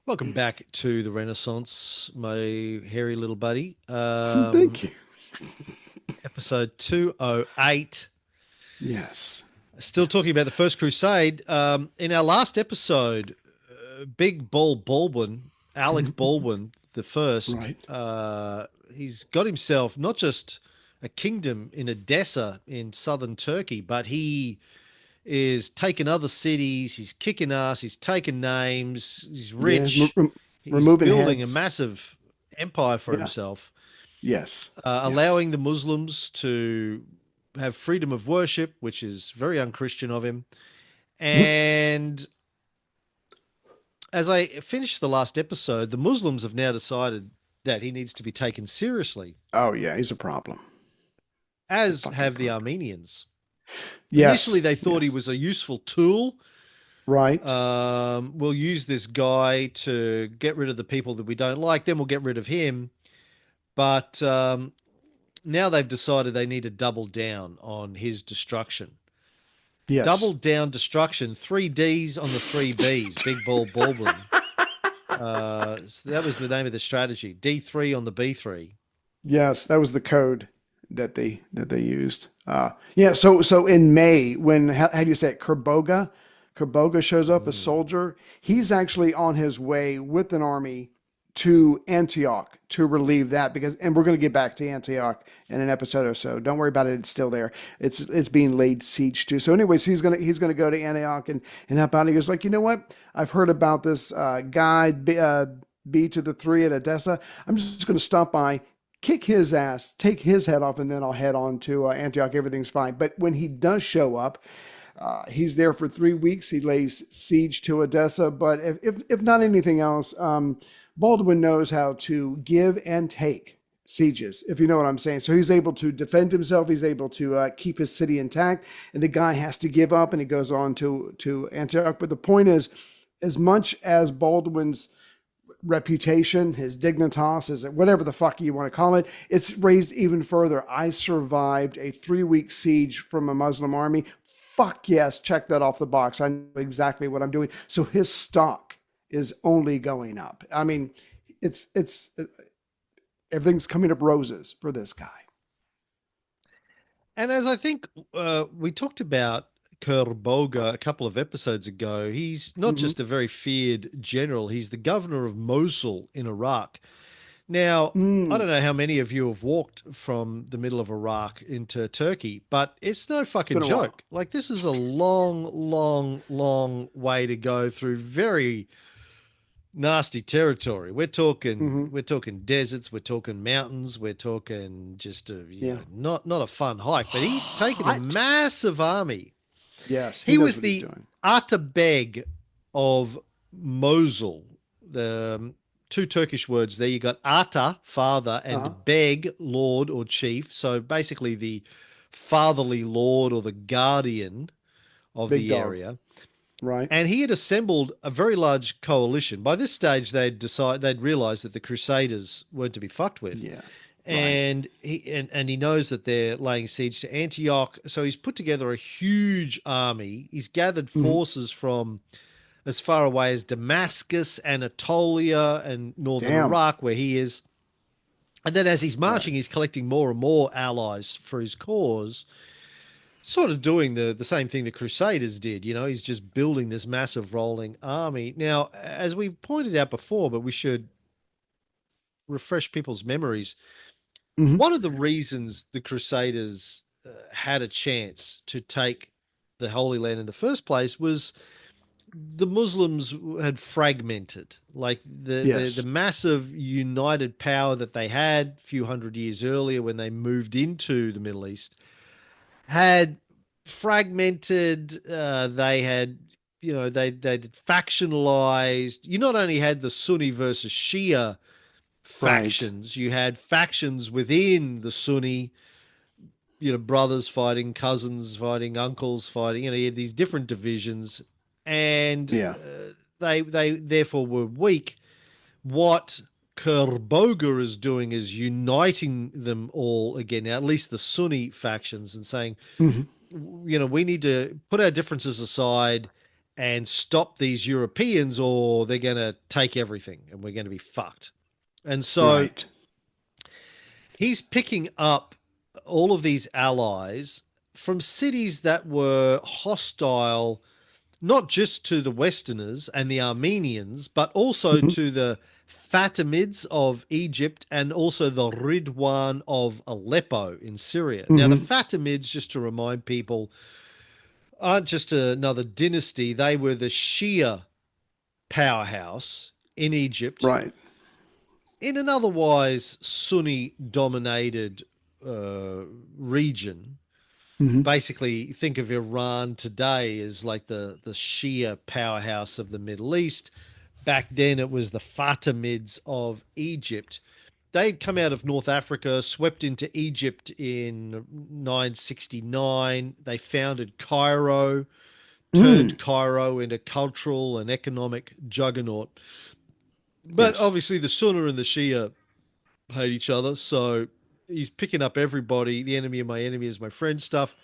Welcome back to the Renaissance, my hairy little buddy. Thank you. Episode 208. Yes. Still talking Yes. about the First Crusade. In our last episode, Big Ball Baldwin, Alec Baldwin the first, Right. he's got himself not just a kingdom in Edessa in southern Turkey, but he is taking other cities. He's kicking ass. He's taking names. He's Yeah. rich. He's Removing building a heads. massive empire for Yeah. himself, Yes. Yes. allowing the Muslims to have freedom of worship, which is very unchristian of him. And as I finished the last episode, the Muslims have now decided that he needs to be taken seriously, Oh yeah, he's a problem. He's a as fucking have the problem. Armenians. Initially, Yes. they thought he Yes. was a useful tool. Right. We'll use this guy to get rid of the people that we don't like, then we'll get rid of him. But now they've decided they need to double down on his destruction. Yes. Double down destruction, three Ds on the three Bs, Big Ball Baldwin. So that was the name of the strategy. D3 on the B3. Yes. That was the code that they used. Yeah. So in May, when how do you say it? Kerbogha shows up, a Mm. soldier. He's actually on his way with an army to Antioch to relieve that and we're going to get back to Antioch in an episode or so. Don't worry about it; it's still there. It's being laid siege to. So, anyways, he's gonna go to Antioch and help out. And he goes like, you know what? I've heard about this guy B to the three at Edessa. I'm just going to stop by, kick his ass, take his head off, and then I'll head on to Antioch. Everything's fine. But when he does show up, he's there for 3 weeks. He lays siege to Edessa. But if not anything else, Baldwin knows how to give and take sieges, if you know what I'm saying. So he's able to defend himself. He's able to keep his city intact. And the guy has to give up, and he goes on to Antioch. But the point is, as much as Baldwin's reputation, his dignitas, his whatever the fuck you want to call it, it's raised even further. I survived a 3 week siege from a Muslim army. Fuck yes, check that off the box. I know exactly what I'm doing. So his stock is only going up. I mean, it's everything's coming up roses for this guy. And as I think we talked about Kerbogha a couple of episodes ago, he's not Mm-hmm. just a very feared general, he's the governor of Mosul in Iraq. Now, I Mm, don't know how many of you have walked from the middle of Iraq into Turkey, but it's no it's fucking been a while. joke. Like, this is a long, long, long way to go through very nasty territory. Mm-hmm. We're talking deserts, we're talking mountains, we're talking just a, Yeah. not a fun hike, but he's taken a Hot. massive army. Yes, he He knows was what he's the doing. Atabeg of Mosul. The two Turkish words there. You got Ata, father, Uh-huh. and Beg, lord or chief. So basically the fatherly lord or the guardian of Big the dog. area. Right. And he had assembled a very large coalition. By this stage, they'd realized that the Crusaders weren't to be fucked with. Yeah. Right. And he knows that they're laying siege to Antioch. So he's put together a huge army. He's gathered Mm-hmm. forces from as far away as Damascus, Anatolia, and northern Damn. Iraq, where he is. And then as he's Right. marching, he's collecting more and more allies for his cause, sort of doing the same thing the Crusaders did. He's just building this massive rolling army. Now, as we pointed out before, but we should refresh people's memories, Mm-hmm. one of the reasons the Crusaders had a chance to take the Holy Land in the first place was the Muslims had fragmented, like the Yes. massive united power that they had a few hundred years earlier when they moved into the Middle East had fragmented. They had, they'd factionalized. You not only had the Sunni versus Shia Right. factions, you had factions within the Sunni, brothers fighting cousins, fighting uncles, fighting, you had these different divisions, and Yeah. they therefore were weak. What Kerbogha is doing is uniting them all again, now, at least the Sunni factions, and saying, Mm-hmm. we need to put our differences aside and stop these Europeans, or they're going to take everything and we're going to be fucked. And so Right. he's picking up all of these allies from cities that were hostile, not just to the Westerners and the Armenians, but also Mhm. to the Fatimids of Egypt and also the Ridwan of Aleppo in Syria. Now, the Mhm. Fatimids, just to remind people, aren't just another dynasty. They were the Shia powerhouse in Egypt, Right. in an otherwise Sunni dominated region. Mhm. Basically, think of Iran today as like the Shia powerhouse of the Middle East. Back then, it was the Fatimids of Egypt. They'd come out of North Africa, swept into Egypt in 969. They founded Cairo, turned Mm. Cairo into cultural and economic juggernaut. But Yes. obviously, the Sunni and the Shia hate each other, so he's picking up everybody. The enemy of my enemy is my friend stuff.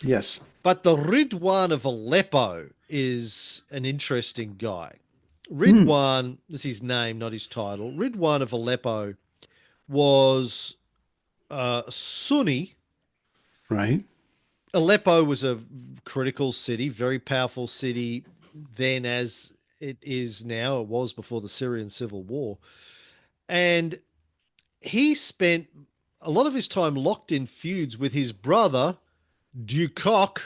Yes. But the Ridwan of Aleppo is an interesting guy. Mm. Ridwan, this is his name, not his title. Ridwan of Aleppo was Sunni. Right. Aleppo was a critical city, very powerful city then as it is now. It was before the Syrian civil war. And he spent a lot of his time locked in feuds with his brother, Ducoc.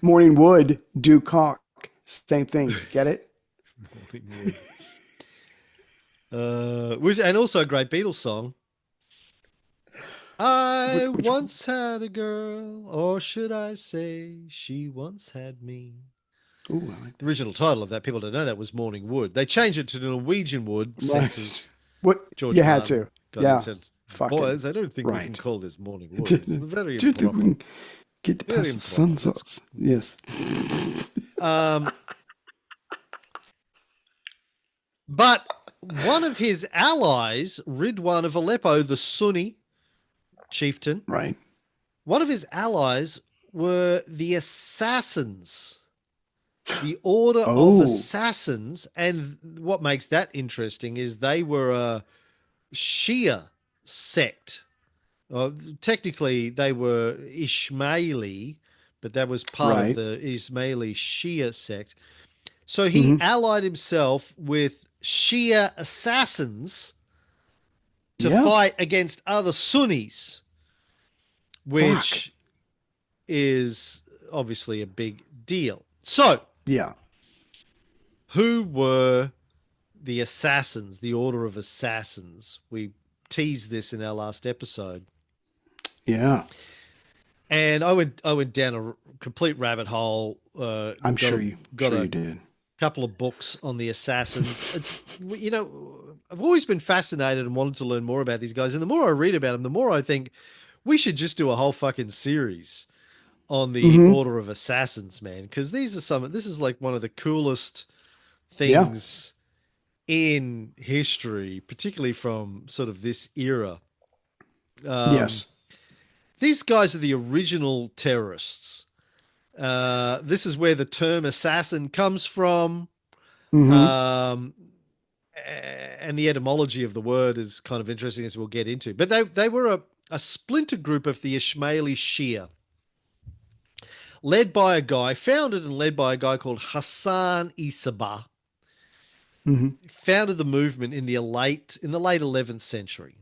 Morning wood, dew cock. Same thing. Get it? Morning Wood. Which, and also a great Beatles song. I Which once had a girl, or should I say, she once had me. ooh, I like The that. original title of that, people don't know that, was Morning Wood. They changed it to the Norwegian Wood, Right. censors. What George you had Martin to. got in and Yeah. said, Fucking boys, I don't think we can right. call this Morning Wood. It's very Dude, we improper. can get Very past the improper. Let's. sunsets. Yes. Um, but one of his allies, Ridwan of Aleppo, the Sunni chieftain, Right. one of his allies were the Assassins, the Order of Oh, Assassins. And what makes that interesting is they were a Shia sect. Technically, they were Ismaili, but that was part of right. the Ismaili Shia sect. So he Mm-hmm. allied himself with Shia assassins to Yeah. fight against other Sunnis, Fuck. which is obviously a big deal. So, Yeah. who were the assassins, the Order of Assassins? We teased this in our last episode. Yeah. And I went down a complete rabbit hole. I'm Got sure a you got sure a you did. couple of books on the assassins. It's I've always been fascinated and wanted to learn more about these guys. And the more I read about them, the more I think we should just do a whole fucking series on the Mm-hmm. Order of Assassins, man. Because these are some. This is like one of the coolest Yeah. things in history, particularly from sort of this era. Um, Yes. these guys are the original terrorists. This is where the term assassin comes from. Mm-hmm. Um, and the etymology of the word is kind of interesting, as we'll get into. But they were a splinter group of the Ismaili Shia, led by a guy, founded and led by a guy called Hassan-i Sabbah. Mm-hmm. Founded the movement in the late 11th century.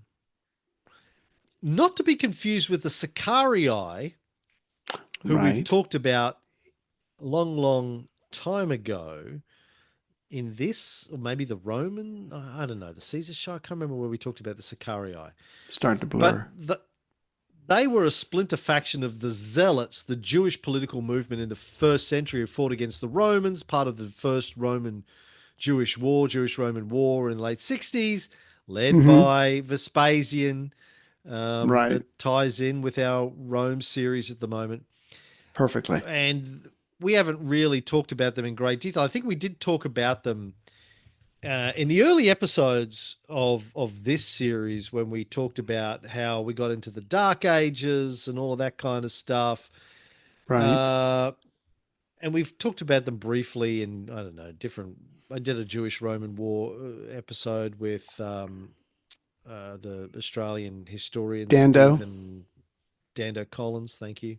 Not to be confused with the Sicarii, who we've Right. talked about a long, long time ago in this, or maybe the Roman, I don't know, the Caesar show. I can't remember where we talked about the Sicarii. Starting to But blur. they were a splinter faction of the Zealots, the Jewish political movement in the first century who fought against the Romans, part of the first Roman Jewish Roman War in the late 60s, led Mm-hmm. by Vespasian. Right. That ties in with our Rome series at the moment. Perfectly. And we haven't really talked about them in great detail. I think we did talk about them in the early episodes of this series when we talked about how we got into the Dark Ages and all of that kind of stuff. Right. Uh, and we've talked about them briefly in, I don't know, different. I did a Jewish Roman War episode with the Australian historian Dando. Stephen Dando Collins. Thank you.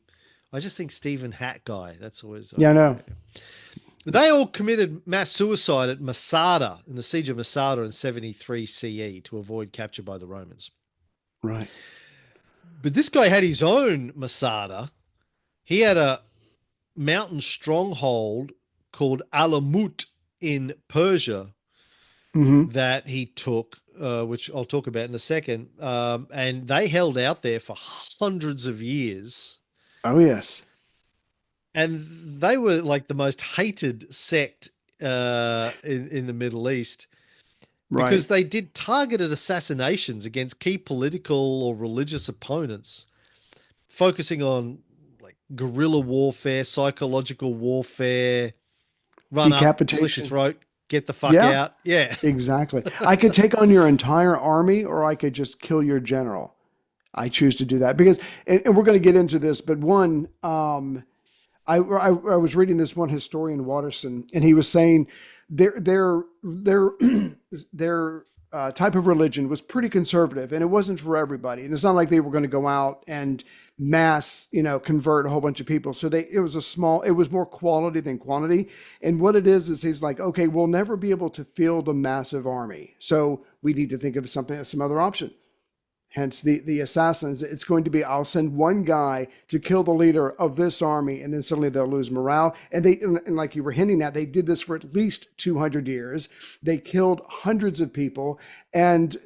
I just think Stephen Hat guy. That's always Yeah, I know. yeah. They all committed mass suicide at Masada in the siege of Masada in 73 CE to avoid capture by the Romans. Right. But this guy had his own Masada. He had a mountain stronghold called Alamut in Persia Hmm. that he took, which I'll talk about in a second. And they held out there for hundreds of years. Oh, yes. And they were like the most hated sect in the Middle East Right. because they did targeted assassinations against key political or religious opponents, focusing on like guerrilla warfare, psychological warfare, run up, slit your Decapitation. throat, get the fuck Yeah, out. Yeah. exactly. I could take on your entire army or I could just kill your general. I choose to do that because, and we're going to get into this, but one, I was reading this one historian Watterson, and he was saying their type of religion was pretty conservative, and it wasn't for everybody. And it's not like they were going to go out and mass, convert a whole bunch of people. So it was it was more quality than quantity. And what it is he's like, okay, we'll never be able to field a massive army, so we need to think of some other option. Hence the assassins. It's going to be, I'll send one guy to kill the leader of this army, and then suddenly they'll lose morale. And like you were hinting at, they did this for at least 200 years. They killed hundreds of people, and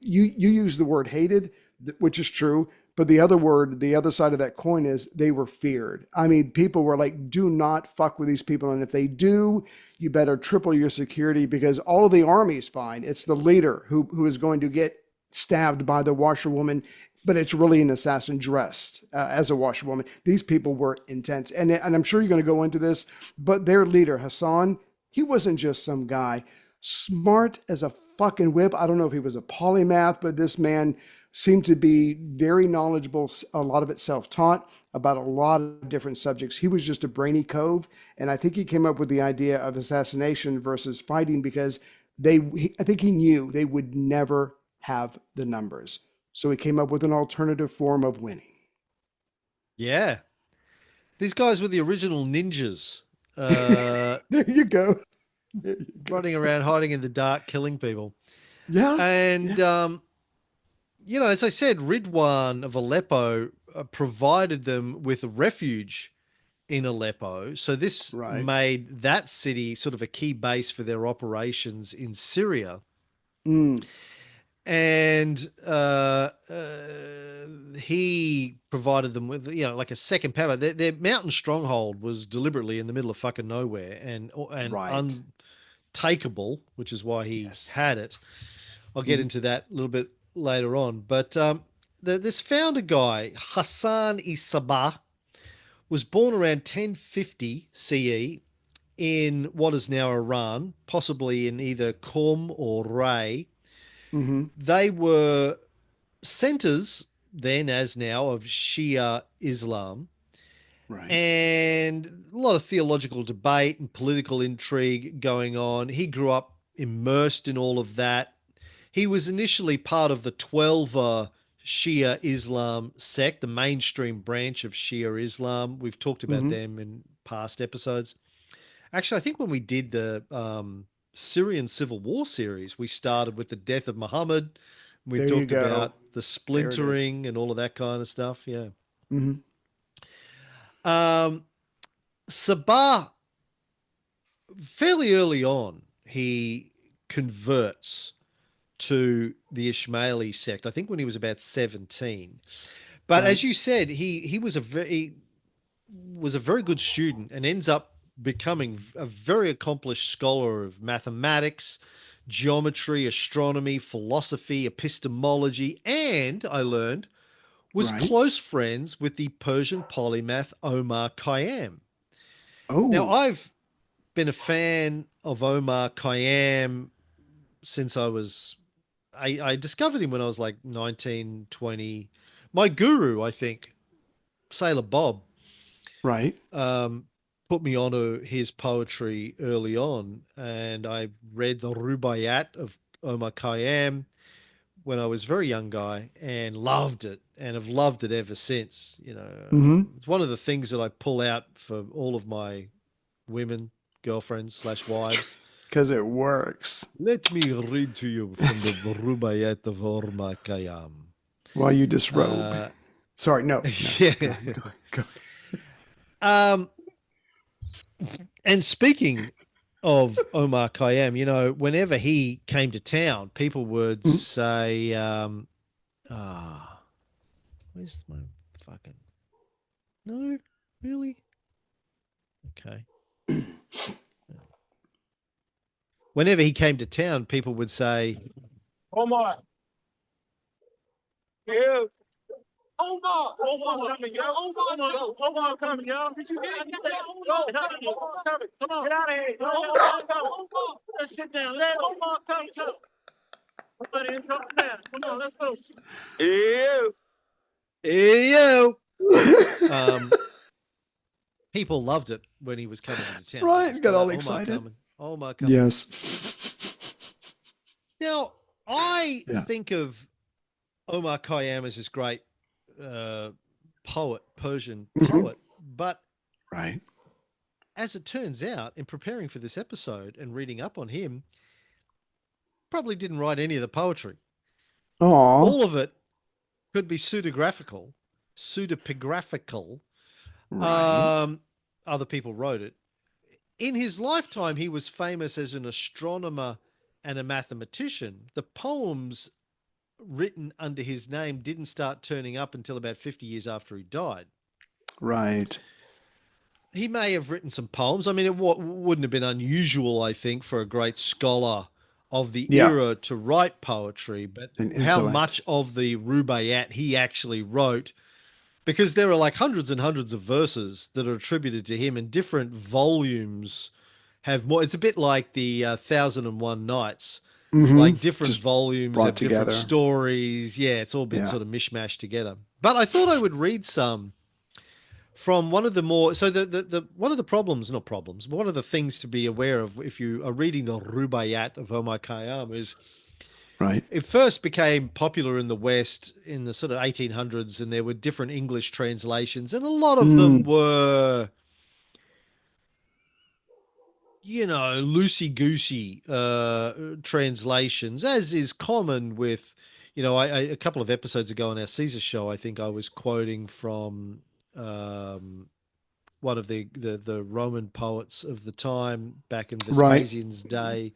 you use the word hated, which is true. But the other side of that coin is they were feared. I mean, people were like, do not fuck with these people. And if they do, you better triple your security because all of the army is fine. It's the leader who is going to get stabbed by the washerwoman, but it's really an assassin dressed as a washerwoman. These people were intense. And I'm sure you're going to go into this, but their leader, Hassan, he wasn't just some guy. Smart as a fucking whip. I don't know if he was a polymath, but this man seemed to be very knowledgeable, a lot of it self-taught, about a lot of different subjects. He was just a brainy cove. And I think he came up with the idea of assassination versus fighting because I think he knew they would never have the numbers. So he came up with an alternative form of winning. Yeah. These guys were the original ninjas, uh, There you go. There you go. running around, hiding in the dark, killing people. Yeah. And, Yeah. as I said, Ridwan of Aleppo provided them with a refuge in Aleppo. So this Right. made that city sort of a key base for their operations in Syria. Mm. And he provided them with, like a second power. Their mountain stronghold was deliberately in the middle of fucking nowhere and Right. untakeable, which is why he Yes. had it. I'll get Mm-hmm. into that a little bit later on. But this founder guy, Hassan-i Sabbah, was born around 1050 CE in what is now Iran, possibly in either Qom or Ray. Mm-hmm. They were centers then, as now, of Shia Islam, Right. and a lot of theological debate and political intrigue going on. He grew up immersed in all of that. He was initially part of the 12 Shia Islam sect, the mainstream branch of Shia Islam. We've talked about Mm-hmm. them in past episodes. Actually, I think when we did the Syrian Civil War series, we started with the death of Muhammad. We There you talked go. about the There it is. splintering and all of that kind of stuff. Yeah. Mm-hmm. Um, Sabah, fairly early on, he converts to the Ismaili sect. I think when he was about 17. But Right. as you said, he was a very good student and ends up becoming a very accomplished scholar of mathematics, geometry, astronomy, philosophy, epistemology, and I learned was Right. close friends with the Persian polymath Omar Khayyam. Now, Oh, I've been a fan of Omar Khayyam since I discovered him when I was like 19, 20. My guru, I think, Sailor Bob, Right. Put me onto his poetry early on, and I read the Rubaiyat of Omar Khayyam when I was a very young guy and loved it, and have loved it ever since. Mm-hmm. It's one of the things that I pull out for all of my women, girlfriends slash wives. Because it works. Let me read to you from the Rubaiyat of Omar Khayyam. While you disrobe. Uh, Sorry, no, no. yeah. Go. Um, and speaking of Omar Khayyam, whenever he came to town, people would Mm, say, ah, where's my fucking, no, really? Okay. Whenever he came to town, people would say, Omar, yeah. Omar coming, yo. Omar coming, yo. Did you get it? Omar coming. Come on, get out of here. Omar coming. Let's sit down. Let Omar come too. Somebody is coming down. Come on, let's go. ew, ew. People loved it when he was coming into town. Right, got all Omar excited. coming. Omar coming. Yes. Now, I Yeah. think of Omar Khayyam as this great poet, Persian Mhm. poet, but Right. as it turns out, in preparing for this episode and reading up on him, probably didn't write any of the poetry. Aw. All of it could be pseudepigraphical. Right. Other people wrote it. In his lifetime, he was famous as an astronomer and a mathematician. The poems written under his name didn't start turning up until about 50 years after he died. Right. He may have written some poems. I mean, it wouldn't have been unusual, I think, for a great scholar of the Yeah. era to write poetry, but An how intellect. much of the Rubaiyat he actually wrote, because there are like hundreds and hundreds of verses that are attributed to him, and different volumes have more. It's a bit like the 1001 Nights. Mm-hmm. Like different Just volumes brought have different together. stories. Yeah, it's all been Yeah. sort of mishmashed together. But I thought I would read some from one of the more, so the one of the problems, not problems, but one of the things to be aware of if you are reading the Rubaiyat of Omar Khayyam is Right. it first became popular in the West in the sort of 1800s, and there were different English translations, and a lot of them Mm. were, loosey goosey translations, as is common with, a couple of episodes ago on our Caesar show, I think I was quoting from one of the Roman poets of the time back in Right. Vespasian's day.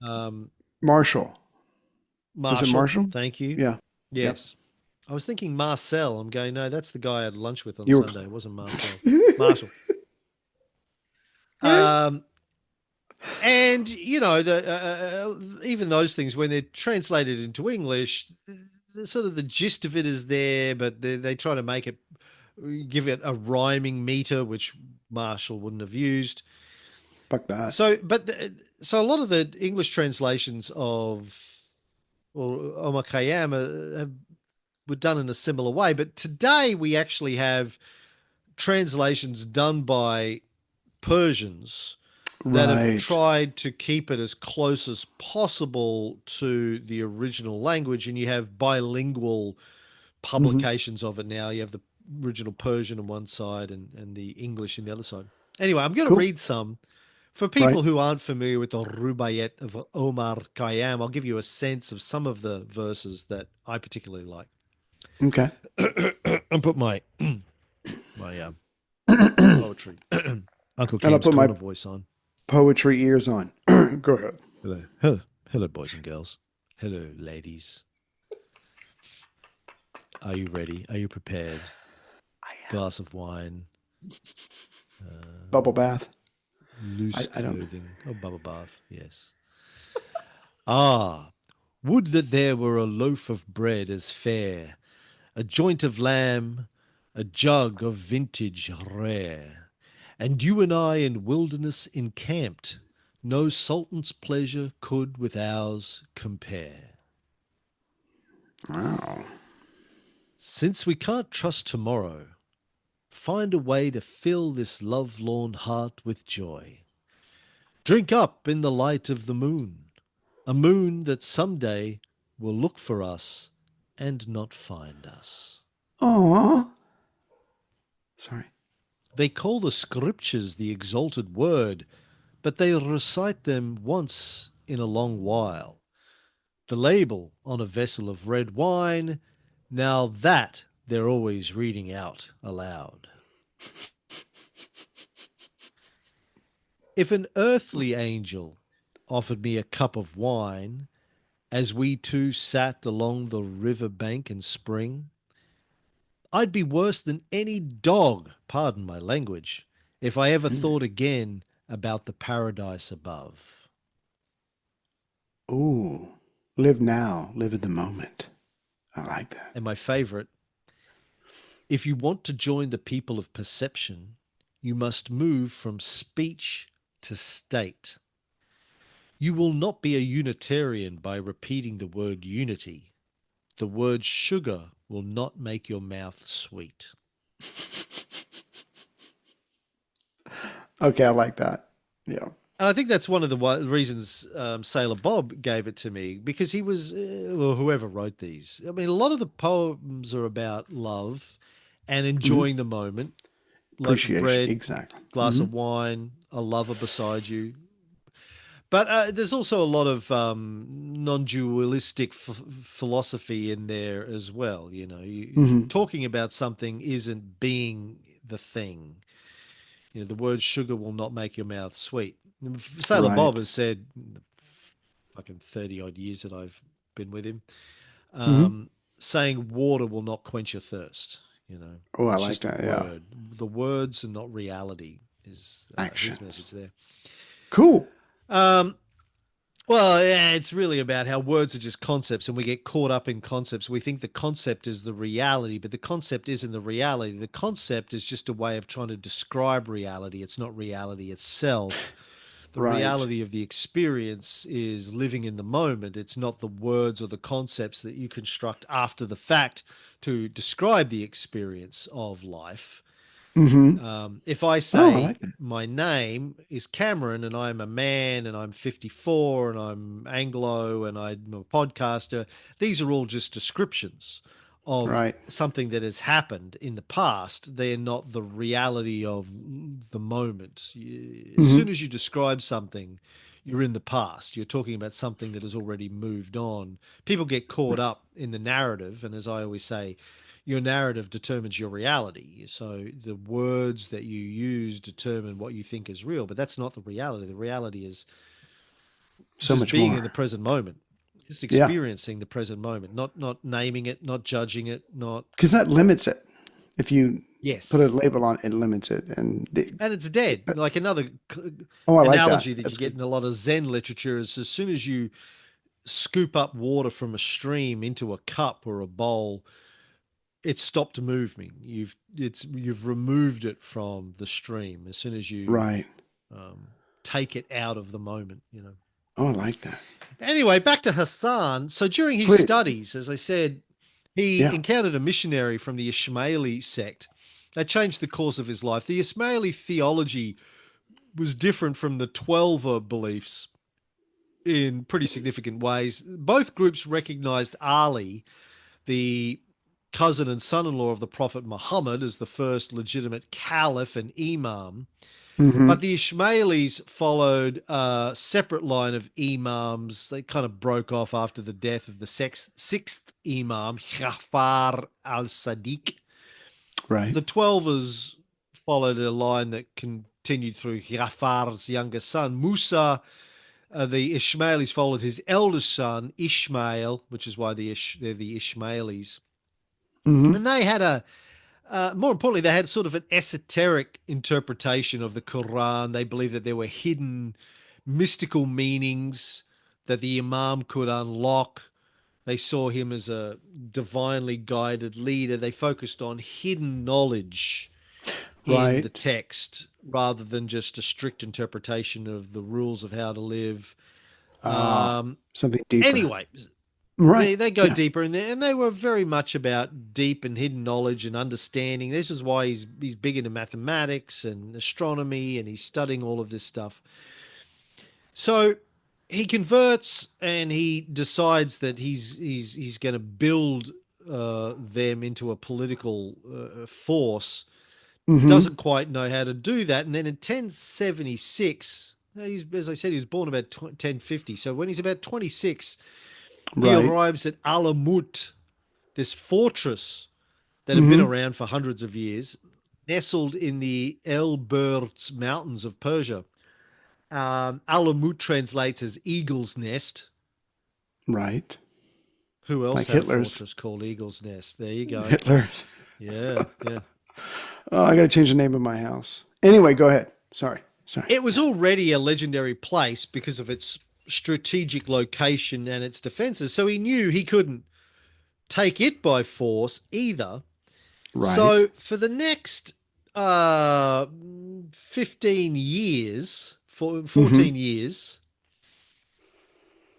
Um, Marshall. Was it Marshall, Marshall? thank you. Yeah. Yep. Yes. I was thinking Marcel. I'm going, no, that's the guy I had lunch with on You were. Sunday. It wasn't Marcel. Marshall. Right. And even those things when they're translated into English, sort of the gist of it is there, but they try to make it, give it a rhyming meter, which Marshall wouldn't have used. Fuck that. So a lot of the English translations of Omar Khayyam were done in a similar way, but today we actually have translations done by Persians that have Right. tried to keep it as close as possible to the original language, and you have bilingual Mm-hmm. publications of it now. You have the original Persian on one side and the English on the other side. Anyway, I'm going to Cool. read some. For Right. people who aren't familiar with the Rubaiyat of Omar Khayyam, I'll give you a sense of some of the verses that I particularly like. Okay. And put my my poetry Uncle And I'll Kim's put my corner voice on. poetry ears on. Go ahead. Hello, boys and girls. Hello, ladies. Are you ready? Are you prepared? I am. Glass of wine, Bubble bath. loose I don't know. clothing. Oh, bubble bath. Yes. Ah, would that there were a loaf of bread as fair, a joint of lamb, a jug of vintage rare, and you and I in wilderness encamped, no sultan's pleasure could with ours compare. Wow. Since we can't trust tomorrow, Find a way to fill this love-lorn heart with joy. Drink up in the light of the moon, a moon that someday will look for us and not find us. Aw. Sorry. They call the scriptures the exalted word, but they recite them once in a long while. The label on a vessel of red wine, now that they're always reading out aloud. If an earthly angel offered me a cup of wine as we two sat along the river bank in spring, I'd be worse than any dog, pardon my language, if I ever thought again about the paradise above. Ooh. Live now. Live in the moment. I like that. And my favorite, if you want to join the people of perception, you must move from speech to state. You will not be a Unitarian by repeating the word unity. The word sugar will not make your mouth sweet. Okay, I like that. Yeah. I think that's one of the reasons Sailor Bob gave it to me, because he was, well, whoever wrote these. I mean, a lot of the poems are about love and enjoying the moment. Loaf of Appreciation. bread, Exactly. glass of wine, a lover beside you. But there's also a lot of non-dualistic philosophy in there as well. You know, talking about something isn't being the thing. You know, the word sugar will not make your mouth sweet. Sailor Bob Right. has said, in the fucking 30 odd years that I've been with him, Mm-hmm. saying water will not quench your thirst. You know, Oh, I it's like just a that. Yeah. word. The words are not reality, is his Actions. message there. Cool. Um, well, yeah, it's really about how words are just concepts, and we get caught up in concepts. We think the concept is the reality, but the concept isn't the reality. The concept is just a way of trying to describe reality. It's not reality itself. The Right. reality of the experience is living in the moment. It's not the words or the concepts that you construct after the fact to describe the experience of life. Mm-hmm. If I Oh, I say like that. my name is Cameron and I'm a man and I'm 54 and I'm Anglo and I'm a podcaster, these are all just descriptions of Right. something that has happened in the past. They're not the reality of the moment. As soon Mm-hmm. as you describe something, you're in the past. You're talking about something that has already moved on. People get caught up in the narrative. And as I always say, your narrative determines your reality. So the words that you use determine what you think is real, but that's not the reality. The reality is So just much being in more. the present moment, just Yeah. experiencing the present moment, not naming it, not judging it, not Because that limits it. If you put a yes. label on it, it limits it. And And it's dead. Like another oh, I like that. analogy that you That's get good. in a lot of Zen literature is as soon as you scoop up water from a stream into a cup or a bowl, it's stopped moving. You've removed it from the stream as soon as you Right. um, take it out of the moment. You know. Oh, I like that. Anyway, back to Hassan. So during his Please. studies, as I said, he Yeah. encountered a missionary from the Ismaili sect. That changed the course of his life. The Ismaili theology was different from the Twelver beliefs in pretty significant ways. Both groups recognized Ali, the cousin and son-in-law of the Prophet Muhammad, as the first legitimate caliph and imam. But Mm-hmm. the Ismailis followed a separate line of imams. They kind of broke off after the death of the sixth imam, Jafar al-Sadiq. Right. The Twelvers followed a line that continued through Jafar's younger son, Musa. The Ismailis followed his eldest son, Ishmael, which is why they're the Ismailis. Mm-hmm. And they had more importantly, they had sort of an esoteric interpretation of the Quran. They believed that there were hidden mystical meanings that the Imam could unlock. They saw him as a divinely guided leader. They focused on hidden knowledge in the Right. text rather than just a strict interpretation of the rules of how to live. Ah, Um, something deeper. anyway, Right. They go Yeah. deeper in there, and they were very much about deep and hidden knowledge and understanding. This is why he's big into mathematics and astronomy, and he's studying all of this stuff. So he converts, and he decides that he's going to build them into a political force. Mm-hmm. Doesn't quite know how to do that, and then in 1076, as I said, he was born about 1050. So when he's about 26, he Right. arrives at Alamut, this fortress that had been Mm-hmm. around for hundreds of years, nestled in the Elburz mountains of Persia. Alamut translates as Eagle's Nest. Right. Who else Like had a Hitler's. fortress called Eagle's Nest? There you go. Hitler's. Yeah, yeah. Oh, I got to change the name of my house. Anyway, go ahead. Sorry. Sorry. It was already a legendary place because of its strategic location and its defenses. So he knew he couldn't take it by force either. Right. So for the next 15 years, Mm-hmm. 14 years,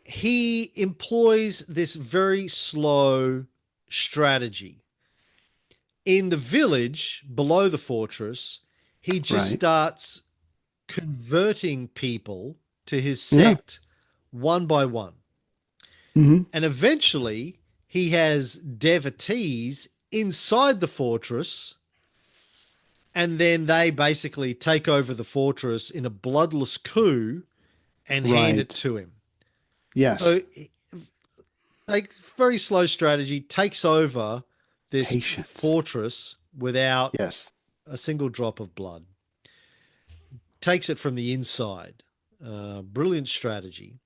he employs this very slow strategy. In the village below the fortress, he just Right. starts converting people to his Yeah. sect one by one. Mm-hmm. And eventually, he has devotees inside the fortress, and then they basically take over the fortress in a bloodless coup and hand it Right. to him. So, Yes. like, very slow strategy, takes over this Patience. fortress without Yes. a single drop of blood, takes it from the inside. Brilliant strategy.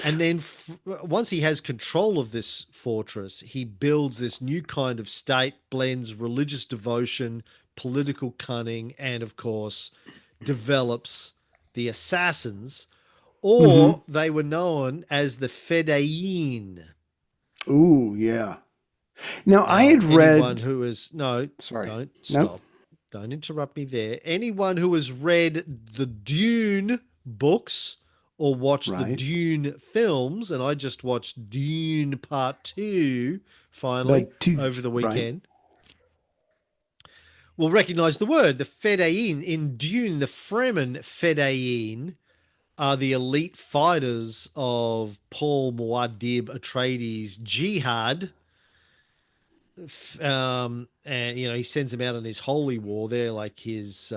And then once he has control of this fortress, he builds this new kind of state, blends religious devotion, political cunning, and of course, develops the assassins, Mm-hmm. or they were known as the Fedayeen. Ooh, yeah. Now I had Anyone read. who is, no, Sorry. don't No. stop. Don't interrupt me there. Anyone who has read the Dune books or watched the Right. Dune films, and I just watched Dune Part 2 finally But two. over the Right. weekend, will recognize the word. The Fedayeen in Dune, the Fremen Fedayeen are the elite fighters of Paul Muad'Dib Atreides' jihad. And he sends them out on his holy war. They're like his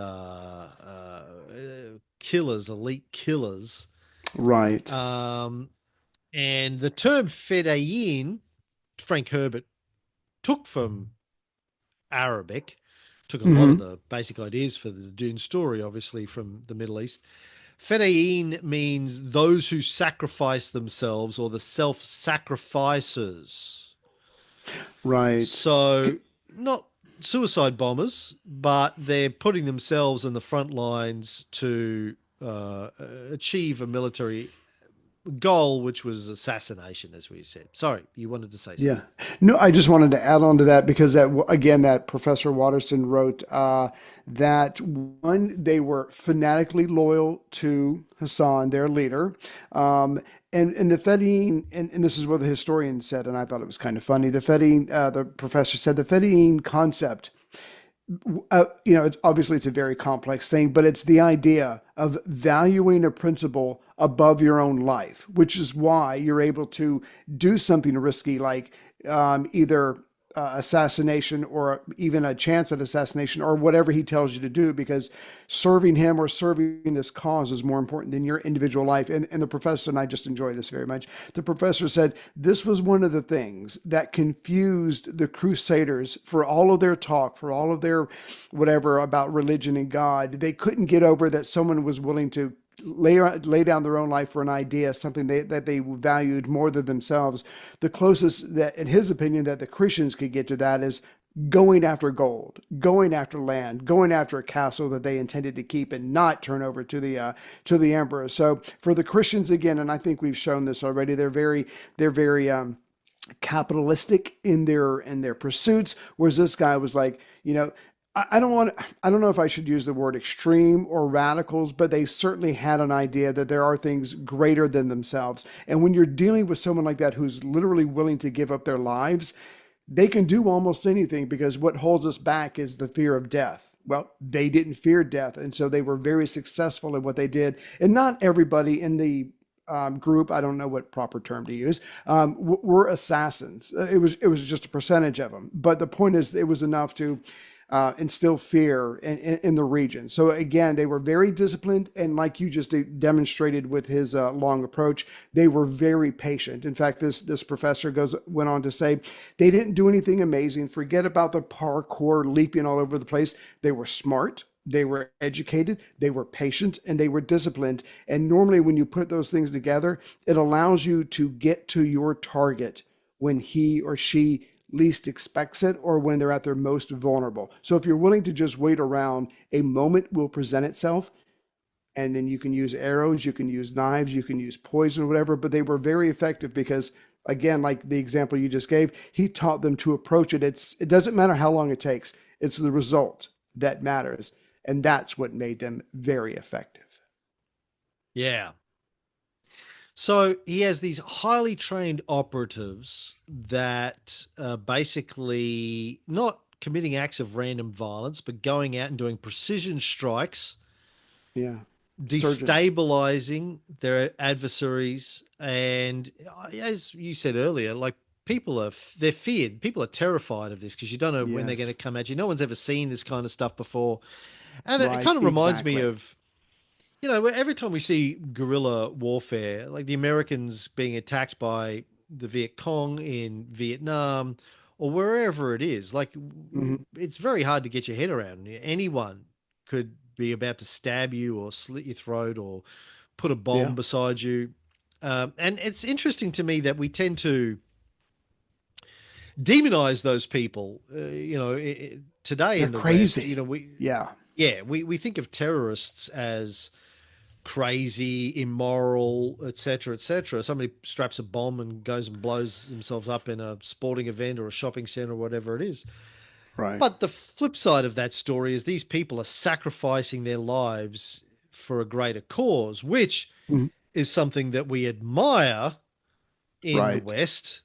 killers, elite killers. Right. Um, and the term Fedayeen, Frank Herbert took from Arabic, took a lot of Mm-hmm. the basic ideas for the Dune story, obviously, from the Middle East. Fedayeen means those who sacrifice themselves, or the self-sacrificers. Right. So, not suicide bombers, but they're putting themselves in the front lines to achieve a military goal, which was assassination, as we said. Sorry, you wanted to say Yeah. something. No, I just wanted to add on to that because that again, that Professor Watterson wrote that one, they were fanatically loyal to Hassan, their leader. And the Fedayeen, and this is what the historian said, and I thought it was kind of funny. The Fedayeen, the professor said the Fedayeen concept, it's obviously it's a very complex thing, but it's the idea of valuing a principle above your own life, which is why you're able to do something risky like either assassination or even a chance at assassination or whatever he tells you to do, because serving him or serving this cause is more important than your individual life. And the professor, and I just enjoy this very much, the professor said this was one of the things that confused the Crusaders for all of their talk, for all of their whatever about religion and God. They couldn't get over that someone was willing to lay down their own life for an idea, something that they valued more than themselves. The closest that, in his opinion, that the Christians could get to that is going after gold, going after land, going after a castle that they intended to keep and not turn over to the emperor. So for the Christians again, and I think we've shown this already, they're very capitalistic in their pursuits, whereas this guy was like, I don't know if I should use the word extreme or radicals, but they certainly had an idea that there are things greater than themselves. And when you're dealing with someone like that who's literally willing to give up their lives, they can do almost anything because what holds us back is the fear of death. Well, they didn't fear death, and so they were very successful in what they did. And not everybody in the group, I don't know what proper term to use, were assassins. It was just a percentage of them. But the point is, it was enough to instill fear in the region. So again, they were very disciplined, and like you just demonstrated with his long approach, they were very patient. In fact, this professor went on to say they didn't do anything amazing. Forget about the parkour leaping all over the place. They were smart. They were educated, they were patient, and they were disciplined. And normally, when you put those things together, it allows you to get to your target when he or she least expects it or when they're at their most vulnerable. So if you're willing to just wait around, a moment will present itself, and then you can use arrows, you can use knives, you can use poison, whatever. But they were very effective because, again, like the example you just gave, he taught them to approach it. It doesn't matter how long it takes. It's the result that matters. And that's what made them very effective. Yeah. So he has these highly trained operatives that are basically not committing acts of random violence, but going out and doing precision strikes, Yeah. Surgeons. destabilizing their adversaries. And as you said earlier, like they're feared. People are terrified of this because you don't know when they're going to Yes. come at you. No one's ever seen this kind of stuff before. And it Right. kind of reminds me Exactly. of, every time we see guerrilla warfare, like the Americans being attacked by the Viet Cong in Vietnam or wherever it is, like Hmm. it's very hard to get your head around. Anyone could be about to stab you or slit your throat or put a Yeah. bomb beside you. And it's interesting to me that we tend to demonize those people, today They're in the West. crazy. Yeah. We think of terrorists as crazy, immoral, etc., etc. Somebody straps a bomb and goes and blows themselves up in a sporting event or a shopping center or whatever it is. Right. But the flip side of that story is these people are sacrificing their lives for a greater cause, which Mhm. is something that we admire in the Right. West,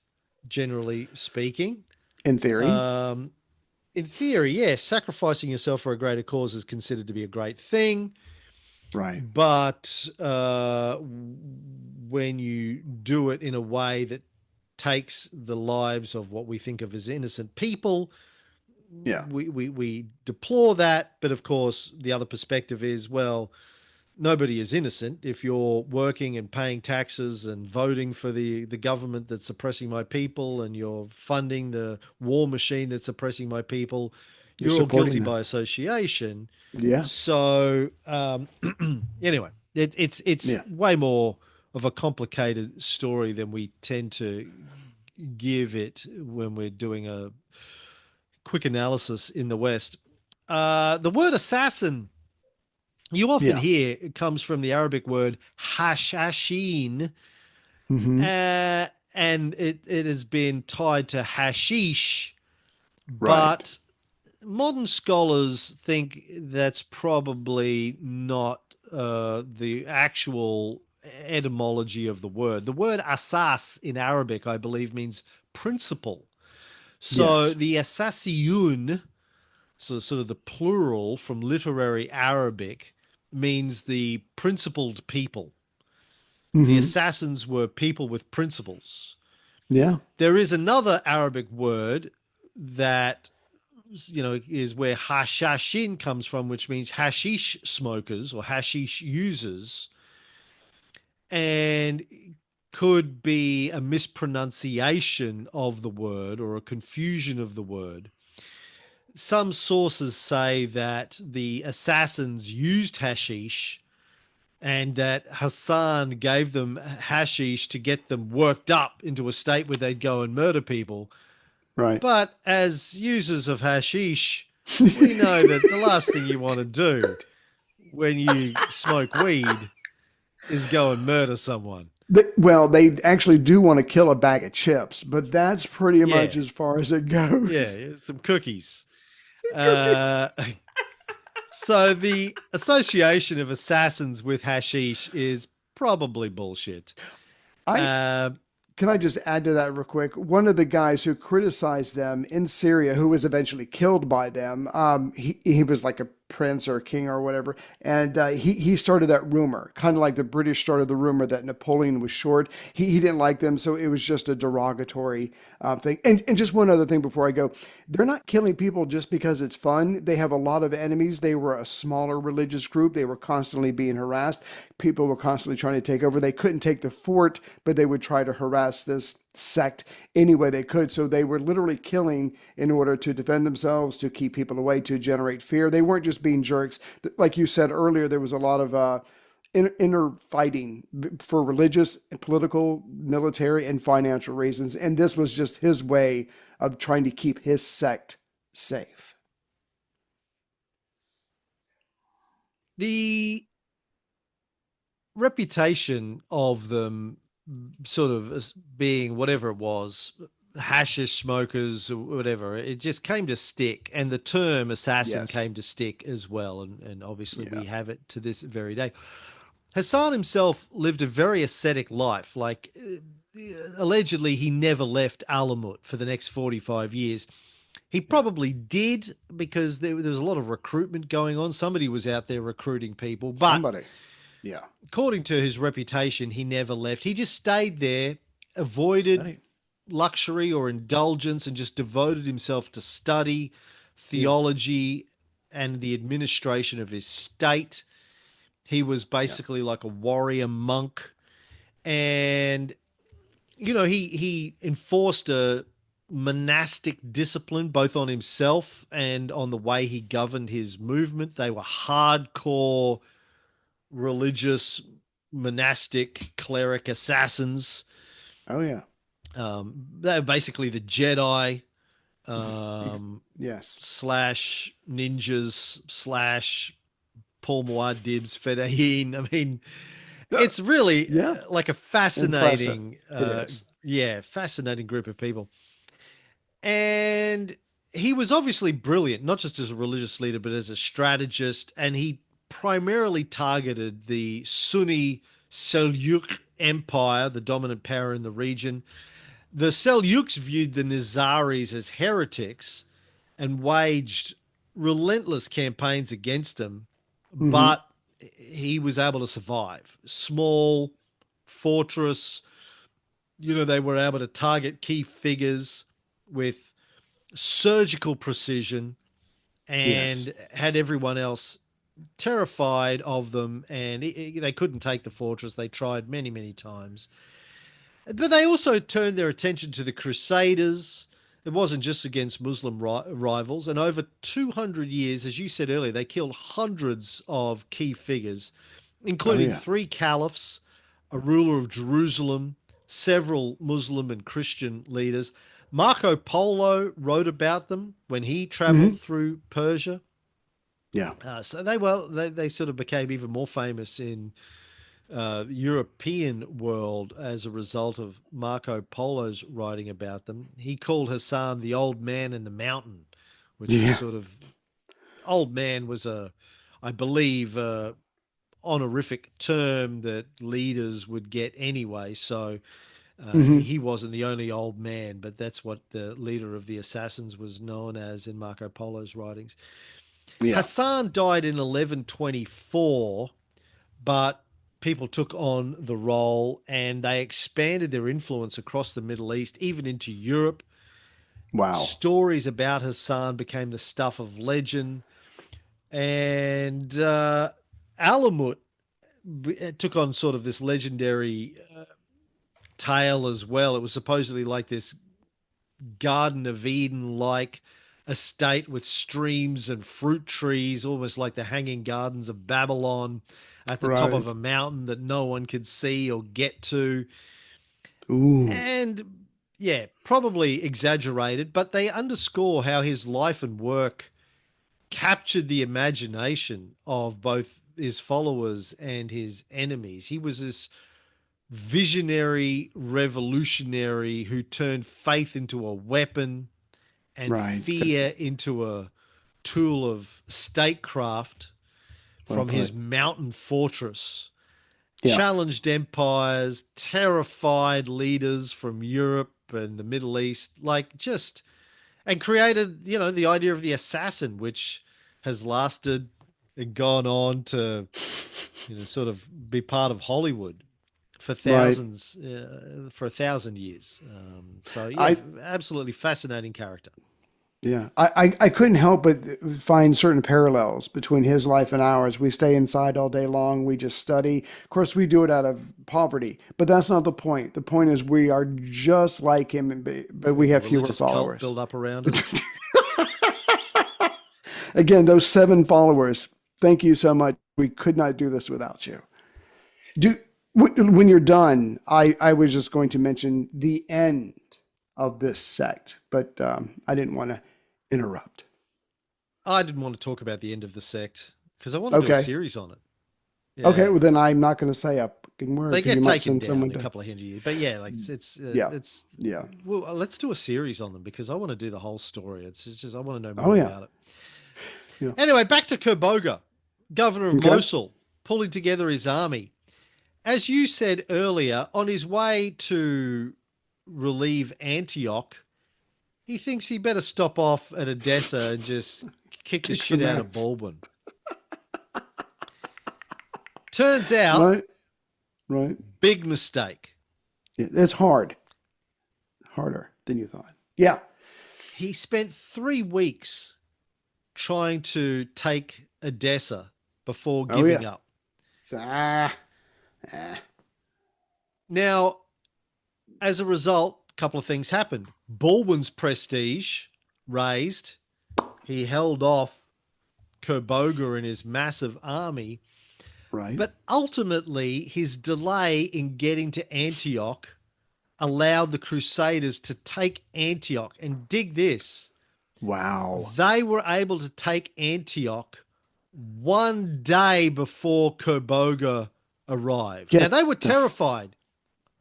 generally speaking. In theory. Um, in theory, yes, sacrificing yourself for a greater cause is considered to be a great thing. Right. But when you do it in a way that takes the lives of what we think of as innocent people, Yeah. we deplore that. But of course, the other perspective is, well, nobody is innocent. If you're working and paying taxes and voting for the government that's oppressing my people and you're funding the war machine that's oppressing my people, You're you're supporting guilty them. by association. Yeah. So anyway, it's Yeah. way more of a complicated story than we tend to give it when we're doing a quick analysis in the West. The word assassin you often Yeah. hear it comes from the Arabic word hashashin, Hmm. and it has been tied to hashish, Right. but modern scholars think that's probably not the actual etymology of the word. The word asas in Arabic, I believe, means principle. So Yes. the asasiyun, so sort of the plural from literary Arabic, means the principled people. The Hmm. assassins were people with principles. Yeah. There is another Arabic word that is where hashashin comes from, which means hashish smokers or hashish users, and could be a mispronunciation of the word or a confusion of the word. Some sources say that the assassins used hashish and that Hassan gave them hashish to get them worked up into a state where they'd go and murder people. Right. But as users of hashish, we know that the last thing you want to do when you smoke weed is go and murder someone. Well, they actually do want to kill a bag of chips, but that's pretty much Yeah, as far as it goes. yeah, some cookies. Uh, so the association of assassins with hashish is probably bullshit. I Uh, Can I just add to that real quick? One of the guys who criticized them in Syria, who was eventually killed by them, he was like a prince or a king or whatever, and he started that rumor, kind of like the British started the rumor that Napoleon was short. He didn't like them, so it was just a derogatory thing. And just one other thing before I go, they're not killing people just because it's fun. They have a lot of enemies. They were a smaller religious group. They were constantly being harassed. People were constantly trying to take over. They couldn't take the fort, but they would try to harass this sect any way they could. So they were literally killing in order to defend themselves, to keep people away, to generate fear. They weren't just being jerks. Like you said earlier, there was a lot of inner fighting for religious, political, military, and financial reasons. And this was just his way of trying to keep his sect safe. the reputation of them sort of as being whatever it was, hashish smokers or whatever, it just came to stick. And the term assassin Yes. came to stick as well. And obviously Yeah. we have it to this very day. Hassan himself lived a very ascetic life. Like, allegedly, he never left Alamut for the next 45 years. He probably did because there was a lot of recruitment going on. Somebody was out there recruiting people. But Somebody. Yeah. according to his reputation, he never left. He just stayed there, avoided Study. luxury or indulgence, and just devoted himself to study, theology, and the administration of his state. He was basically like a warrior monk. And, he enforced a monastic discipline both on himself and on the way he governed his movement. They were hardcore religious, monastic, cleric assassins. Oh, yeah. They're basically the Jedi Yes. slash ninjas slash Paul Muad'Dib's Fedayeen. I mean, it's really Yeah. like a fascinating, It is. fascinating group of people. And he was obviously brilliant, not just as a religious leader, but as a strategist. And he primarily targeted the Sunni Seljuk Empire, the dominant power in the region. The Seljuks viewed the Nizaris as heretics and waged relentless campaigns against them, Mm-hmm. but he was able to survive. Small fortress, they were able to target key figures with surgical precision Yes. and had everyone else terrified of them. And they couldn't take the fortress. They tried many, many times. But they also turned their attention to the Crusaders. It wasn't just against Muslim rivals. And over 200 years, as you said earlier, they killed hundreds of key figures, Oh, including yeah. 3 caliphs, a ruler of Jerusalem, several Muslim and Christian leaders. Marco Polo wrote about them when he traveled through Persia. Yeah. So they sort of became even more famous in European world as a result of Marco Polo's writing about them. He called Hassan the old man in the mountain, which was Yeah. sort of, old man was I believe, honorific term that leaders would get anyway. So Mm-hmm. he wasn't the only old man, but that's what the leader of the assassins was known as in Marco Polo's writings. Yeah. Hassan died in 1124, but people took on the role and they expanded their influence across the Middle East, even into Europe. Wow. Stories about Hassan became the stuff of legend. And Alamut took on sort of this legendary tale as well. It was supposedly like this Garden of Eden like estate with streams and fruit trees, almost like the Hanging Gardens of Babylon, at the top of Right. a mountain that no one could see or get to. Ooh. And yeah, probably exaggerated, but they underscore how his life and work captured the imagination of both his followers and his enemies. He was this visionary revolutionary who turned faith into a weapon and Right. fear into a tool of statecraft from his mountain fortress, challenged empires, terrified leaders from Europe and the Middle East, and created, the idea of the assassin, which has lasted and gone on to, sort of be part of Hollywood for thousands, for 1,000 years. Absolutely fascinating character. Yeah, I couldn't help but find certain parallels between his life and ours. We stay inside all day long. We just study. Of course, we do it out of poverty, but that's not the point. The point is we are just like him, but we have fewer followers. Build up around it. Again, those 7 followers. Thank you so much. We could not do this without you. When you're done, I was just going to mention the end of this sect, but I didn't want to interrupt. I didn't want to talk about the end of the sect because I want to do a series on it. Yeah. Okay, well then I'm not going to say a fucking word. They get taken down a couple of hundred years, but Well, let's do a series on them because I want to do the whole story. It's just I want to know more about it. Yeah. Anyway, back to Kerbogha, governor of Mosul, pulling together his army. As you said earlier, on his way to relieve Antioch, he thinks he better stop off at Edessa and just kick the shit out of Baldwin. Turns out, big mistake. Yeah, it's harder than you thought. Yeah. He spent 3 weeks trying to take Edessa before giving up. Now, as a result, a couple of things happened. Baldwin's prestige raised. He held off Kerbogha and his massive army. Right. But ultimately, his delay in getting to Antioch allowed the Crusaders to take Antioch. And dig this. Wow. They were able to take Antioch 1 day before Kerbogha arrived. Now, they were terrified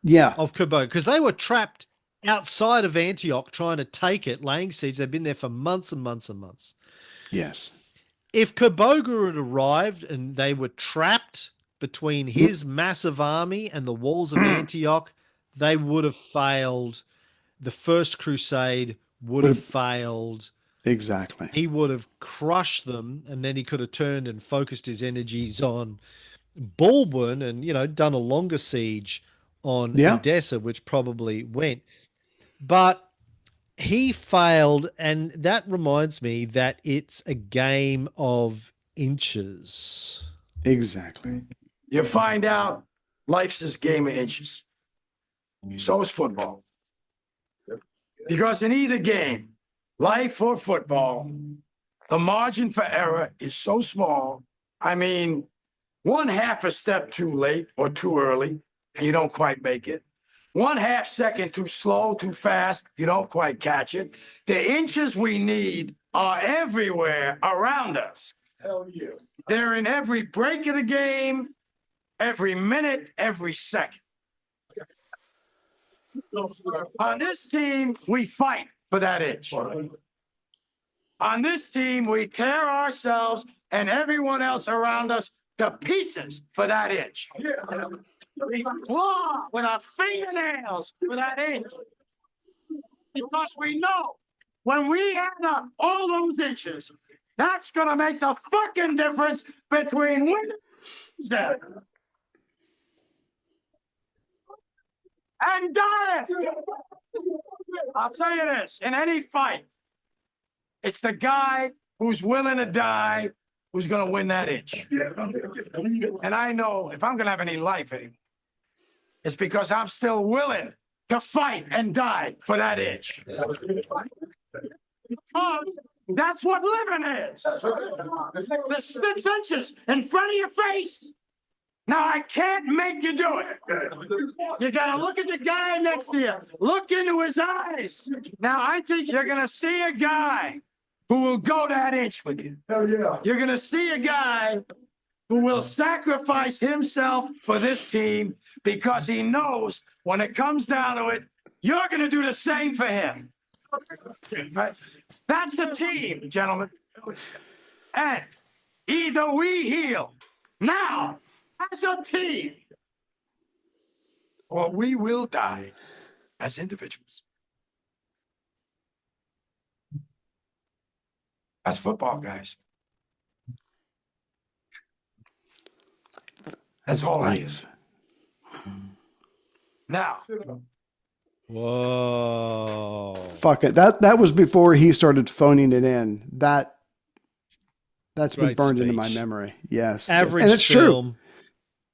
of Kerbogha because they were trapped outside of Antioch trying to take it, laying siege. They've been there for months and months and months. Yes. If Kerbogha had arrived and they were trapped between his massive army and the walls of Antioch, they would have failed. The First Crusade would have failed. Exactly. He would have crushed them, and then he could have turned and focused his energies on Baldwin and, done a longer siege on Edessa, which probably went. But he failed, and that reminds me that it's a game of inches. Exactly. You find out life's this game of inches. So is football. Because in either game, life or football, the margin for error is so small. I mean, 1/2 a step too late or too early, and you don't quite make it. 1/2 second too slow, too fast, you don't quite catch it. The inches we need are everywhere around us. Hell yeah. They're in every break of the game, every minute, every second. On this team, we fight for that inch. On this team, we tear ourselves and everyone else around us to pieces for that inch. We claw with our fingernails for that inch. Because we know when we add up all those inches, that's going to make the fucking difference between winning and dying. I'll tell you this, in any fight, it's the guy who's willing to die who's going to win that inch. And I know if I'm going to have any life anymore, it's because I'm still willing to fight and die for that inch. That's what living is. The 6 inches in front of your face. Now, I can't make you do it. You got to look at the guy next to you. Look into his eyes. Now, I think you're going to see a guy who will go that inch with you. Hell yeah. You're going to see a guy who will sacrifice himself for this team because he knows when it comes down to it, you're going to do the same for him. Right? That's the team, gentlemen. And either we heal now as a team, or we will die as individuals. That's football, guys. That's all it is. Now, Whoa. Fuck it. That was before he started phoning it in. That's been Great burned into my speech. memory. Yes. Average and it's film.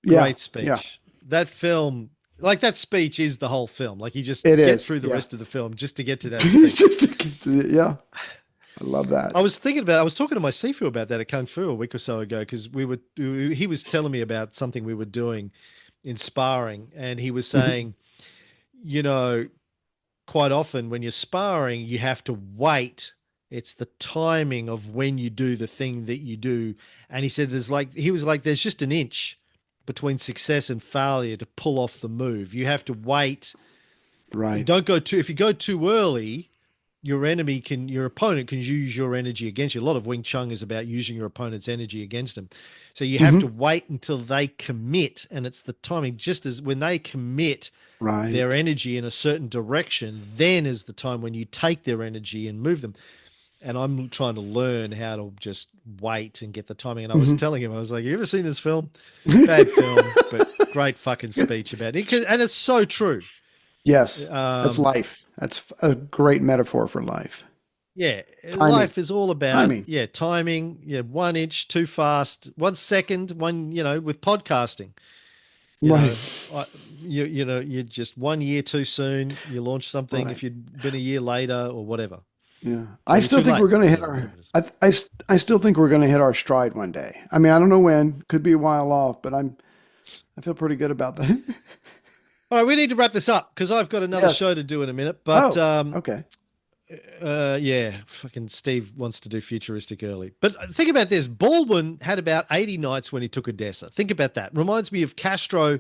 True. Great speech. Yeah. That film, like that speech is the whole film. Like you just It get is, through the yeah. rest of the film just to get to that speech. Just to get to yeah. I love that. I was talking to my Sifu about that at Kung Fu a week or so ago because he was telling me about something we were doing in sparring, and he was saying, you know, quite often when you're sparring, you have to wait. It's the timing of when you do the thing that you do. And he said there's just an inch between success and failure to pull off the move. You have to wait. Right. If you go too early, your opponent can use your energy against you. A lot of Wing Chun is about using your opponent's energy against them. So you have to wait until they commit, and it's the timing. Just as when they commit their energy in a certain direction, then is the time when you take their energy and move them. And I'm trying to learn how to just wait and get the timing. And I was telling him, I was like, you ever seen this film? Bad film, but great fucking speech about it. And it's so true. Yes. That's life. That's a great metaphor for life. Yeah. Timing. Life is all about Timing. timing. Yeah. 1 inch too fast, 1 second, with podcasting. You're just 1 year too soon. You launch something if you'd been a year later or whatever. Yeah. I still think we're going to hit I still think we're going to hit our stride one day. I mean, I don't know when, could be a while off, but I feel pretty good about that. All right, we need to wrap this up because I've got another show to do in a minute. But okay. Fucking Steve wants to do futuristic early. But think about this. Baldwin had about 80 nights when he took Edessa. Think about that. Reminds me of Castro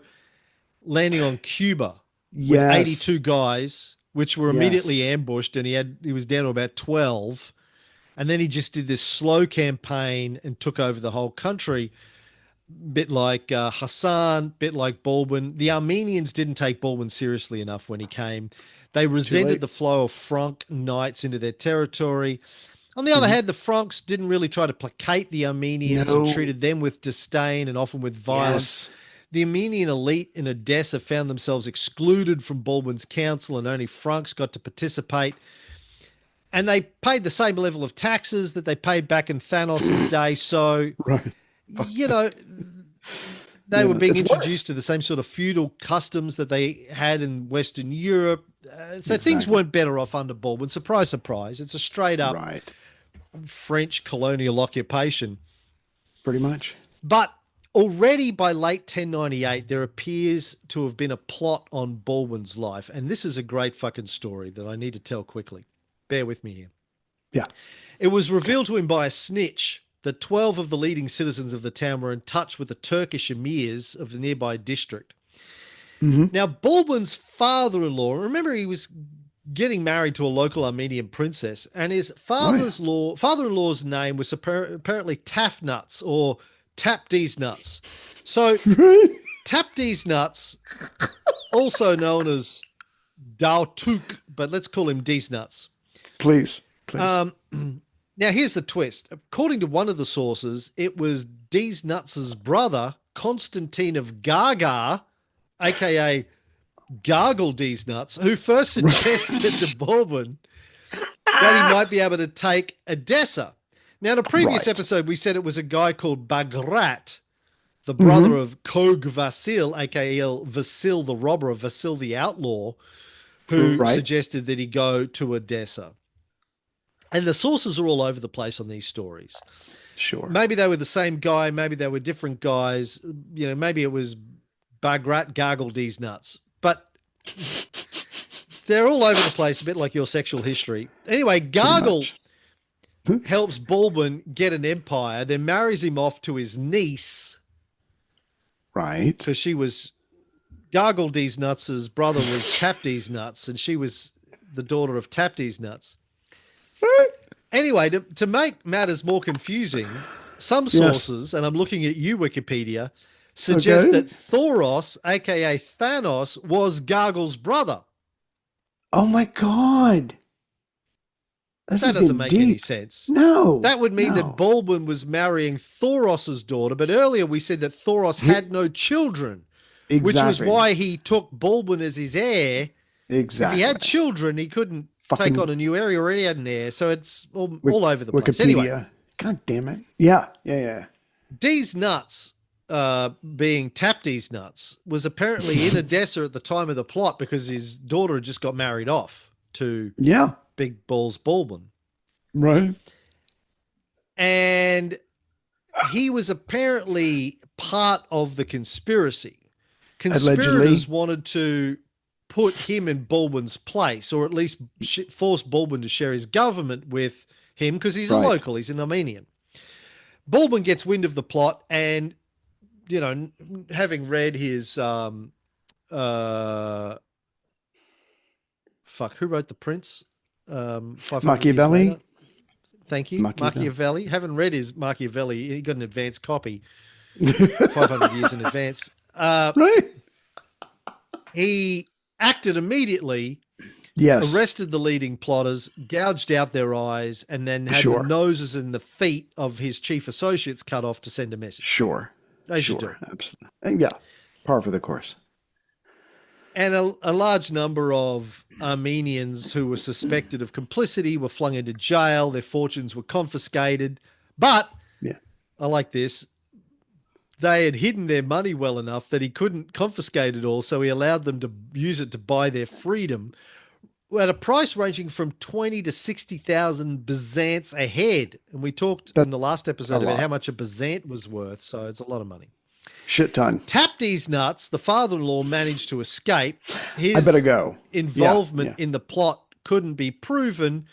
landing on Cuba with 82 guys, which were immediately ambushed, and he was down to about 12. And then he just did this slow campaign and took over the whole country. Bit like Hassan, bit like Baldwin. The Armenians didn't take Baldwin seriously enough when he came. They resented the flow of Franc knights into their territory. On the other hand, the Francs didn't really try to placate the Armenians and treated them with disdain and often with violence. The Armenian elite in Edessa found themselves excluded from Baldwin's council, and only Francs got to participate. And they paid the same level of taxes that they paid back in Thanos' day. So, they were being introduced to the same sort of feudal customs that they had in Western Europe. So things weren't better off under Baldwin. Surprise, surprise. It's a straight up French colonial occupation. Pretty much. But already by late 1098, there appears to have been a plot on Baldwin's life. And this is a great fucking story that I need to tell quickly. Bear with me here. Yeah. It was revealed to him by a snitch that 12 of the leading citizens of the town were in touch with the Turkish emirs of the nearby district. Now, Baldwin's father-in-law, remember he was getting married to a local Armenian princess, and his father-in-law's name was apparently Tafnuts or Tapd's Nuts. So Tapd's Nuts, also known as Dautuk, but let's call him D's Nuts. Please. Now, here's the twist. According to one of the sources, it was D's Nuts' brother, Constantine of Gaga, a.k.a. Gargle D's Nuts, who first suggested to Baldwin that he might be able to take Edessa. Now, in a previous episode, we said it was a guy called Bagrat, the brother of Kog Vasil, a.k.a. Vasil the robber, Vasil the outlaw, who suggested that he go to Edessa. And the sources are all over the place on these stories. Sure. Maybe they were the same guy. Maybe they were different guys. Maybe it was Bagrat Gargle D's Nuts. But they're all over the place, a bit like your sexual history. Anyway, Gargle helps Baldwin get an empire, then marries him off to his niece. Right. So she was Gargle D's Nuts' brother was Tapd's Nuts, and she was the daughter of Tapd's Nuts. Anyway, to make matters more confusing, some sources, and I'm looking at you, Wikipedia, suggest that Thoros, aka Thanos, was Gargle's brother. Oh my God. This That doesn't make any sense. No. That would mean that Baldwin was marrying Thoros's daughter, but earlier we said that Thoros had no children, which was why he took Baldwin as his heir. If he had children, he couldn't take on a new area, or he had an heir, so it's all over the place. Anyway, God damn it. Yeah. D's nuts, being Tapdy's nuts, was apparently in Edessa at the time of the plot because his daughter had just got married off to Big Balls Baldwin. Right. And he was apparently part of the conspiracy. Conspirators wanted to put him in Baldwin's place, or at least force Baldwin to share his government with him, because he's a local, he's an Armenian. Baldwin gets wind of the plot, and, you know, having read his, who wrote The Prince? Machiavelli. Thank you. Machiavelli. Haven't read his Machiavelli. He got an advanced copy 500 years in advance. He acted immediately, arrested the leading plotters, gouged out their eyes, and then had the noses and the feet of his chief associates cut off to send a message. As you do. Absolutely. And par for the course. And a large number of Armenians who were suspected of complicity were flung into jail. Their fortunes were confiscated. But, I like this, they had hidden their money well enough that he couldn't confiscate it all, so he allowed them to use it to buy their freedom at a price ranging from 20 to 60,000 byzants a head. And we talked in the last episode about how much a byzant was worth, so it's a lot of money. Shit ton. Tapdy's nuts, the father-in-law, managed to escape. His I better go. Involvement in the plot couldn't be proven.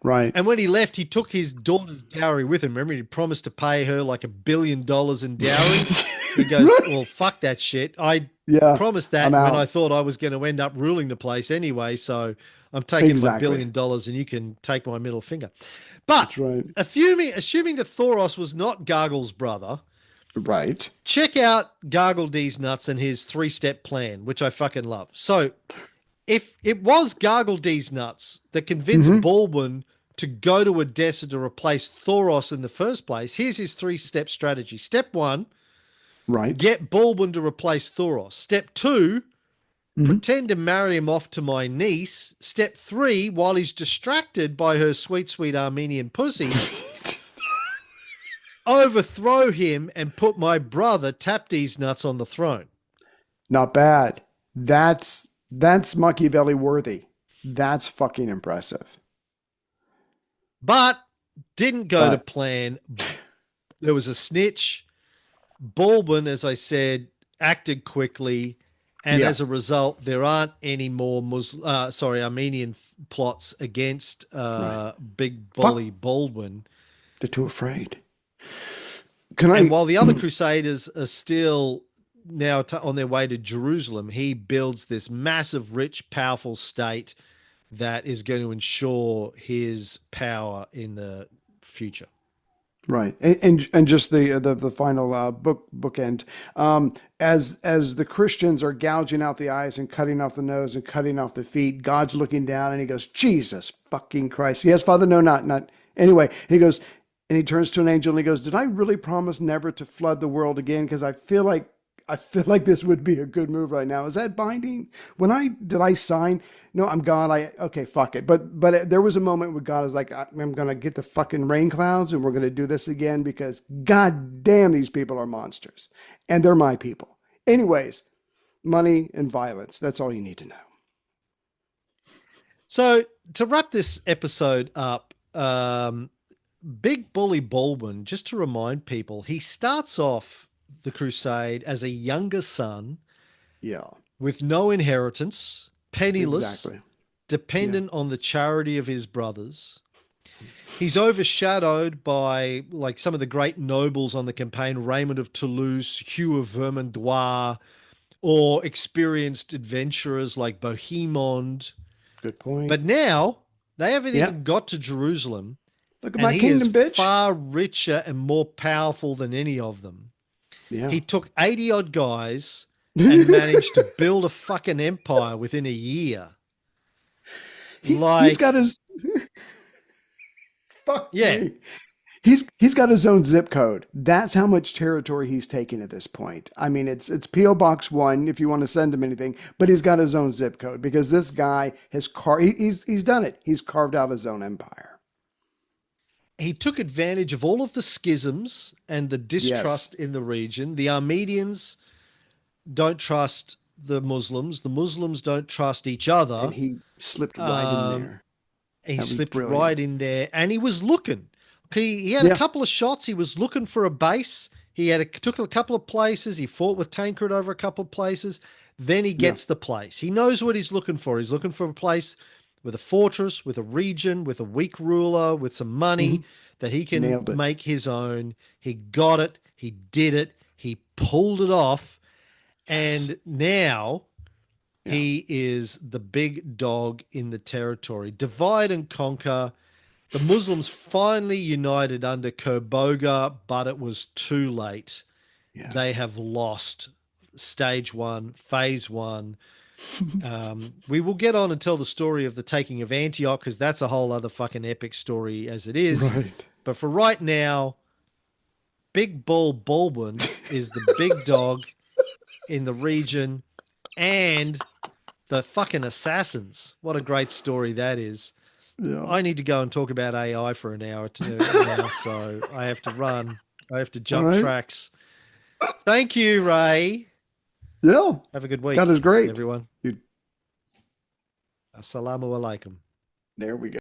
Right. And when he left, he took his daughter's dowry with him. Remember, he promised to pay her like $1 billion in dowry. He goes, well, fuck that shit. I promised that when I thought I was going to end up ruling the place anyway. So I'm taking my $1 billion and you can take my middle finger. But assuming that Thoros was not Gargle's brother, check out Gargle D's nuts and his 3-step plan, which I fucking love. So if it was Gargle D's nuts that convinced Baldwin to go to Edessa to replace Thoros in the first place, here's his 3-step strategy. Step 1, get Baldwin to replace Thoros. Step 2, pretend to marry him off to my niece. Step 3, while he's distracted by her sweet, sweet Armenian pussy, overthrow him and put my brother Tapdy's nuts on the throne. Not bad. That's Machiavelli worthy. That's fucking impressive. But didn't go to plan. There was a snitch. Baldwin, as I said, acted quickly, and as a result, there aren't any more Armenian plots against Big Bully Baldwin. They're too afraid. While the other Crusaders are still now on their way to Jerusalem, he builds this massive, rich, powerful state that is going to ensure his power in the future. Right. And just the final bookend, as the Christians are gouging out the eyes and cutting off the nose and cutting off the feet, God's looking down and he goes, Jesus fucking Christ. Yes, Father, no, not. Anyway, he goes, and he turns to an angel and he goes, did I really promise never to flood the world again? Because I feel like this would be a good move right now. Is that binding? Did I sign? No, I'm God. Okay, fuck it. But there was a moment where God is like, I'm going to get the fucking rain clouds and we're going to do this again because God damn, these people are monsters. And they're my people. Anyways, money and violence. That's all you need to know. So to wrap this episode up, Big Bully Baldwin, just to remind people, he starts off the crusade as a younger son, with no inheritance, penniless, dependent on the charity of his brothers. He's overshadowed by like some of the great nobles on the campaign, Raymond of Toulouse, Hugh of Vermandois, or experienced adventurers like Bohemond. Good point. But now they haven't even got to Jerusalem, Look at And my he kingdom, is bitch. far richer and more powerful than any of them. Yeah. He took 80 odd guys and managed to build a fucking empire within a year. He's got his fuck Yeah. me. He's got his own zip code. That's how much territory he's taken at this point. I mean, it's PO Box 1 if you want to send him anything, but he's got his own zip code because this guy has he's done it. He's carved out his own empire. He took advantage of all of the schisms and the distrust in the region. The Armenians don't trust the Muslims. The Muslims don't trust each other. And he slipped right in there. He slipped right in there, and he was looking. He had a couple of shots. He was looking for a base. He took a couple of places. He fought with Tancred over a couple of places. Then he gets the place. He knows what he's looking for. He's looking for a place with a fortress, with a region, with a weak ruler, with some money that he can make his own. He got it. He did it. He pulled it off. And now he is the big dog in the territory. Divide and conquer. The Muslims finally united under Kerbogha, but it was too late. Yeah. They have lost stage 1, phase 1. We will get on and tell the story of the taking of Antioch because that's a whole other fucking epic story as it is. Right. But for right now, Big Bull Baldwin is the big dog in the region, and the fucking assassins. What a great story that is. Yeah. I need to go and talk about AI for an hour or two now, so I have to run. I have to jump tracks. Thank you, Ray. Yeah. Have a good week. That is great. Everyone. Assalamu alaikum. There we go.